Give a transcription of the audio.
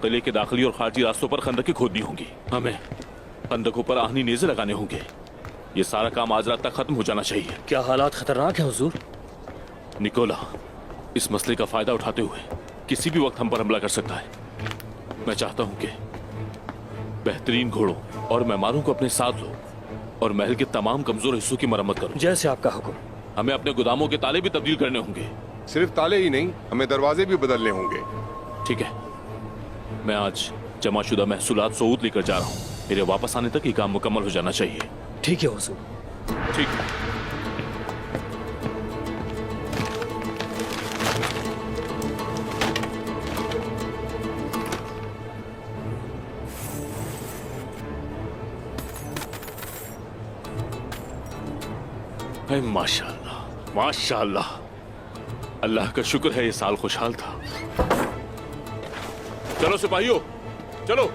किले के दाखिली और खारजी रास्तों पर खंदकें खोदनी होंगी। हमें खंदकों पर आहनी नेज़े लगाने होंगे। ये सारा काम आज रात तक खत्म हो जाना चाहिए। क्या हालात खतरनाक हैं हुजूर? निकोला इस मसले का फायदा उठाते हुए किसी भी वक्त हम पर हमला कर सकता है। मैं चाहता हूं कि बेहतरीन घोड़ों और मेहमानों को अपने साथ लो और महल के तमाम कमजोर हिस्सों की मरम्मत करो। जैसे आपका हुक्म। हमें अपने गोदामों के ताले भी तब्दील करने होंगे। सिर्फ ताले ही नहीं, हमें दरवाजे भी बदलने होंगे। ठीक है, मैं आज जमाशुदा महसूलात सऊद लेकर जा रहा हूँ। मेरे वापस आने तक ये काम मुकम्मल हो जाना चाहिए। ठीक है हुजूर। ठीक है। माशाअल्लाह माशाअल्लाह, अल्लाह का शुक्र है ये साल खुशहाल था। चलो सिपाहियों चलो।